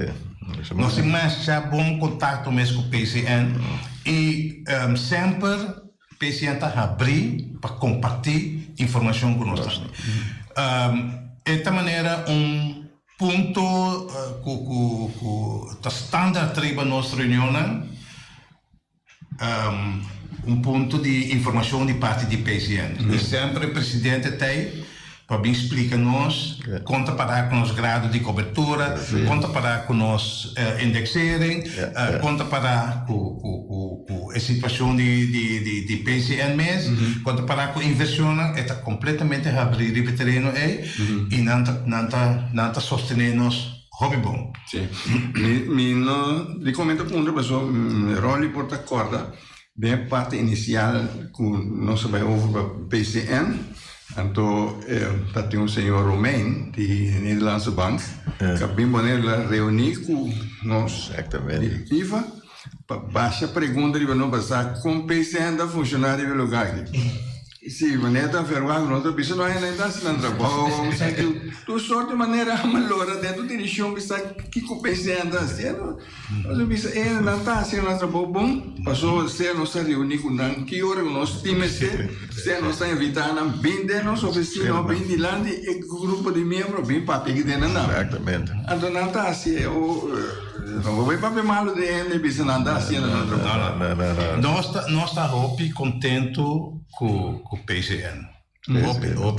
Nós temos mais já bom contato mesmo com o PCN e sempre PCN está abrir para compartilhar informação conosco. Desta maneira ponto que standard triba nossa reunião ponto de informação de parte de PCN. Sempre o presidente tem para explicar-nos, conta para com os grados de cobertura, conta para com os indexering, conta para com a situação de PCN mesmo, conta para com a inversão, é completamente abrir o terreno e não está sostenendo hobby bom. Sim. Mi comento com outra pessoa, Rolly Portacorda, bem a parte inicial que nós sabemos over PCN. Então, tem um senhor Romein, de Nederlandse Bank, que bem maneira reunir com nós, diretiva, para baixa pergunta de não passar com PCN da funcionário do lugar. Sim, maneira da vergonha, nós não não é nem da se não trabalha, tu sorte de maneira malora dentro da direção, bisa que com PCN da sendo, nós bisa não está assim nós trabalho bom, passou ser nossa reunião com não que hora nós time ser nós está invitando bem de nós oficina bem de lá e grupo de membros bem papi que tem não. Exatamente. Então não está assim não vai papi malo de ele bisa não está assim não trabalho. Nós está contento com o PCN.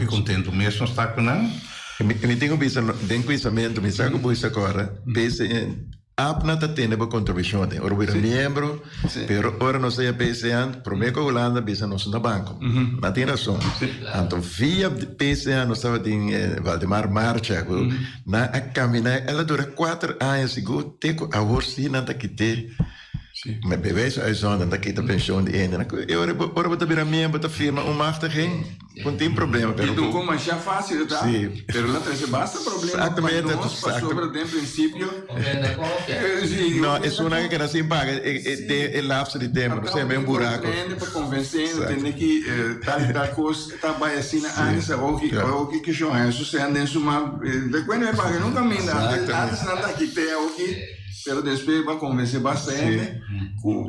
Contento mesmo está com nós. Mi tengo visto den pensamento, mi sa che poi sta cosa, PCN apna ta tiene per contribuzione, ora vi membro, però ora non sei a PCN, promeco Holanda bisa non sono banco. Ma tiene ragione. Anto via PCN non stava in Valdemar Marcia, na a camminare, ela dura 4 anni sicuro, teco a orsi nanta che te. Met bewijs uitzonderen dat ik de pensioen die ene. Ora bota bira membro da firma machtiging, com tem problema. E tu como já fácil, tá? Sim. Pero lá tem basta problema. Exatamente. Nós sobre o princípio. Não, é só que era assim paga, é lapso de tempo, você é bem um buraco. Para convencer, tem que tal coisa, tá vai assim na ansa ou que já é sucedendo em suma, de quando é paga nunca me dá. Antes não tá que tem o que pero depois vai convencer bastante,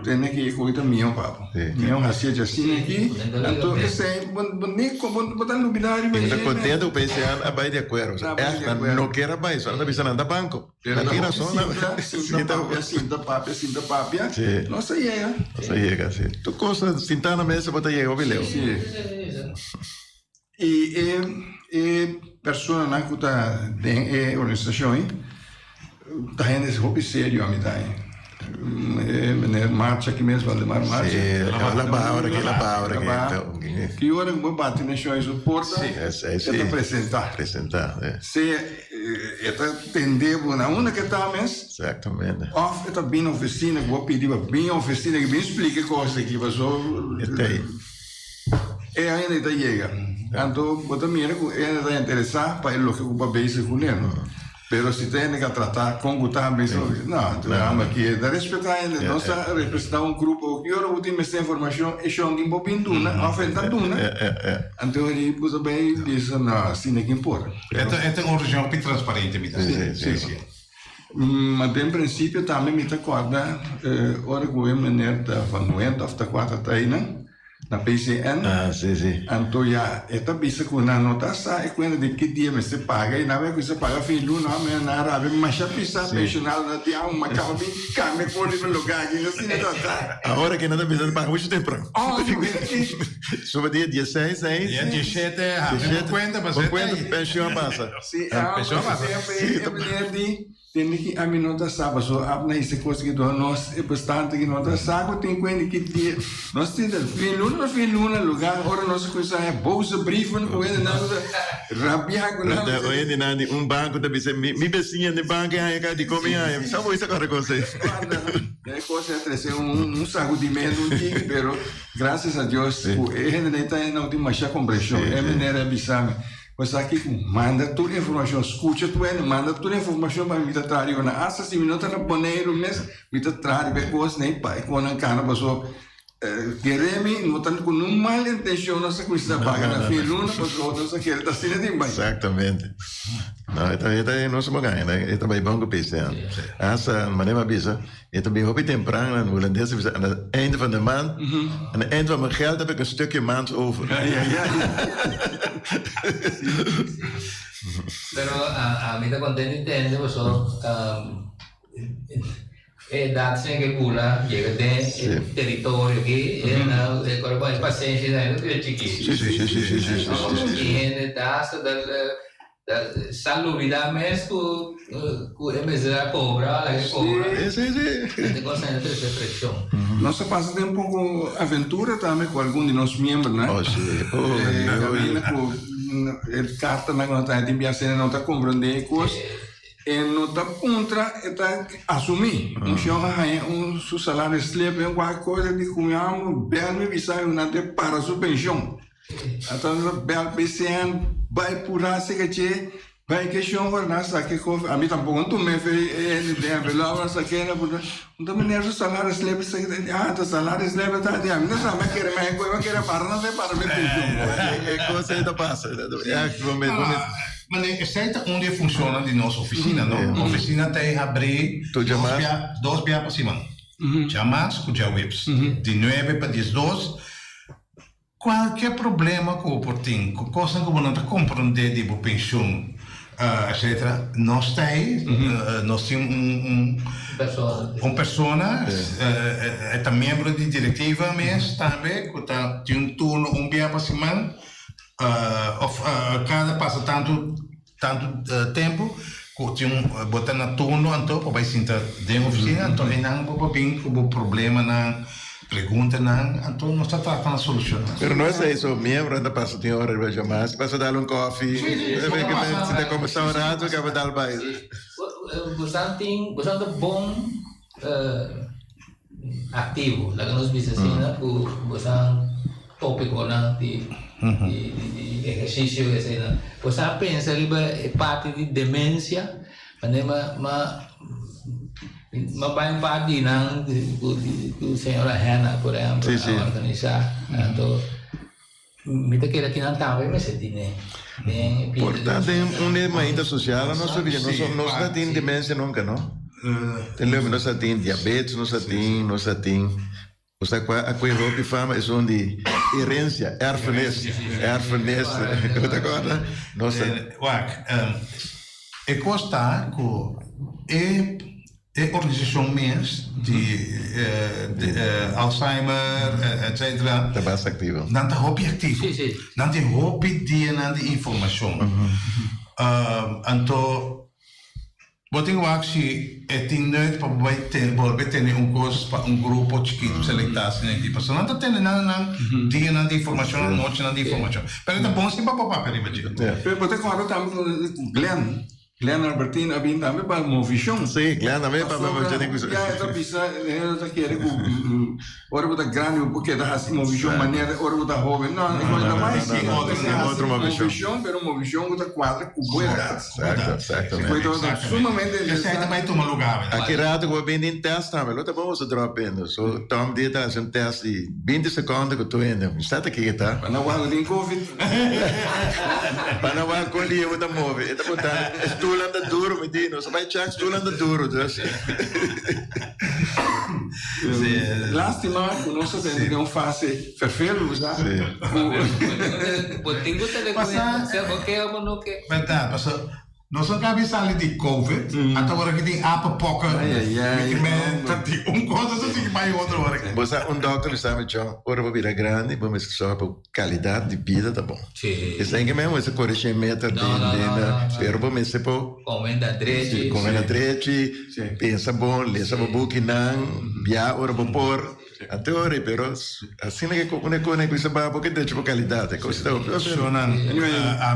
tem que ir com o meu papo. Meu assim assim aqui, então esse bonito, botar no binário mesmo. Está contente o PCN a vai de acordo. Não quer mais, só não precisa andar banco. Não tem razão. Sinta papia. Nossa chega. Nossa chega, sim. Tu costa sentar na mesa bota chega o bilhão. E pessoa na que tá em organização tá indo esse hobby sério a mitad. Marcha aqui mesmo, Valdemar Marcha. La paura que que hora que vou bater na show isso porta. Sim, apresentar. Se está tendendo na uma que tá mesmo. Exatamente. Of está bem oficina, que vou pedir bem oficina que bem explique coisas aqui, passou. E ainda está chega. Então, você mira que ainda está interessado para ele que o papel se conhece. Pero se tem que tratar com o também, não, vamos aqui, da respeitar ainda, não está representar grupo, que eu tenho essa informação, e eu não vou pinduna, ofendaduna. Então ele pôs bem, diz, não, assim é que importa. É uma região bem transparente, me dá. Sim. Mas, em princípio, também me acorda, hora que eu me da Van Nuent, of da quarta taina, na PCN. Sim. Então, já, esta bisa com a notação, e quando de que dia você paga, e na vez que você paga filho, não, mas na área, mas já precisa pensional, não tem uma cama bem cama, por no lugar, aqui, assim, não está. A hora que não está precisando pagar muito tempo. Sobre dia 16, Dia 17, quando pensião passa. Sim, pensião passa. Tem que a minha sábado, só a na esse coisa que nós é bastante que nós sábado tem quando que dia nós temos filho no lugar, ora nossa coisa é bolsa briefing, ou ainda nada rabia com nada. Ou ainda nada banco da bisa, mi vizinha de banco aí cá de comer aí, sabe isso agora com você? É coisa é trazer sacudimento pero graças a Deus, ele nem está não tem mais compreensão, é minério bizarro. Você aqui manda toda a informação, escuta tudo, manda toda a informação para me tratar. Eu na asa se me não tá na boneiro mesmo, me tratar de coisas nem pai quando a cara passou queremos não tanto com uma mal intenção nossa coisa paga na filho não passou nossa quer tá sendo de bem. Exatamente. Não, é nosso bagulho, né? É também bom que pense. Essa maneira bisa, é também hobby temprano, no holandês, aan het einde van de maand, aan het eind van mijn geld heb ik een stukje maand over. Pero a mí está contento entende, pues dat zijn che pula llega del territorio che è quello che pazienza da tutti chiquiti. Sì. E das da salubridad mes cu empresa cobra, la che cobra. Sì. Queste cose hanno preso pressione. Nós passamos um pouco aventura também com algum de nossos membros, né? Caminha com carta na conta de enviar não está compreendendo coisas. E não está contra, está assumir. Seu salário slip é uma coisa de cunhamos, bem me visar não tem para sua pensão. Então, bem PCN vai por aí que vai que chão vai nascer que a mim tampouco não me fez ele tem a velava essa que era por então me nervo salário slip tá salário slip tá de a mim não sabe que era mais coisa que era para não ver para me pensão. É coisa ainda passa. Mas é certo onde funciona de nossa oficina, não? A oficina tem abrir 2 dias para cima. Jamais com o Wips. De 9 para 12. Qualquer problema que eu tenho, coisa que eu não compreender de pensão, etc. Nós temos uma pessoa, é membro de diretiva mesmo, também, que tem turno dia para semana. Cada passa tanto tanto tempo que tinha botar na turno então para vai sentar dentro da oficina então e não para bem o problema na pergunta não então nós está tratando a solução. Pero no es eso, miembro anda para ti hora de llamar, passa dar um coffee, se te começar um rato que vai dar mais. Você tem bom ativo, lá que nós vimos assim, você tópico de exercício, você pensa que é parte de demência, mas vai parte não que o senhor Hanna por exemplo organizar, então me te queira que não estava mas se tinha portanto uma ainda social nós sabia nós não tem demência nunca não nós tem diabetes nós tem você a roupa fama é de herência erfenis agora nós e costa que é organização mês de Alzheimer, etc. Está ativo. Não está hobby ativo. Não tem hobby de informação. Então, eu tenho que é tinha para voltar ter coisa para grupo chiquito selectado né tipo não está tendo nada de informação noite de informação. Mas é bom se para imagina. Pero você agora tá Glenn Albertino abin também para uma visão. Sim, Glenn também para uma visão. Já está pensando, eu estou querendo ora botar grande porque dá assim uma visão maneira, ora botar jovem. Não, não mais sim, outra uma visão, pero uma visão outra quadra cuboidade. Certo. Então, sumamente interessante também toma lugar. Aqui rato que eu vim em teste também, outra vamos a drop indo. So, Tom dia tá um teste de 20 segundos que eu tô indo. Está aqui tá? Para não guardar nem covid. Para não guardar com dia outra move. Está botando stoel anda duro, menino. Você vai chegar stoel anda duro, dus. Lástima que nós temos que fase ferfelo, já. Tem que ter cuidado, porque eu não quero. Verdade, passou. Nós não acabamos de de Covid, até agora que tem apapoca, que coisa só tem mais outra hora. Você doutor está me dizendo, ora vou virar grande, vamos só para qualidade de vida, tá bom? Sim. Isso aí que mesmo, esse corrigimento de pero vamos se por comenda trete, pensa bom, lesa book não, via ora vou por até ora, pero assim que uma coisa que você vai porque tem tipo qualidade, coisa da a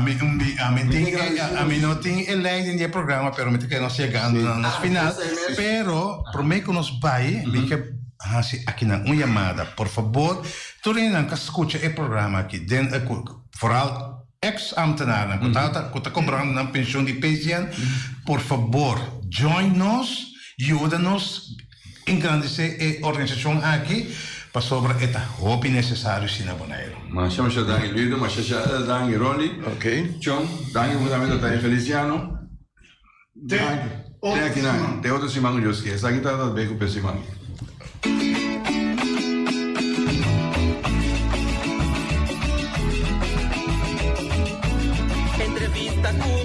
mim não tem eleito em programa, pero me que nós chegando no final, pero prometo que nós vai, que aqui na uma chamada, por favor, tu não que escuta o programa aqui, vooral ex-ambtenaren, que está cobrando na pensão de pensioen, por favor, join-nos, ajuda-nos, engrandecer a organização aqui, para sobre esta hobby necessário na Bonaire. Mas chama já Dani Lido, mas já Dani Roli. Ok. John, Dani mudamento da Feliciano. Tem aqui não, tem outro Simão Joski. Essa aqui tá dando bem com o Simão. Entrevista com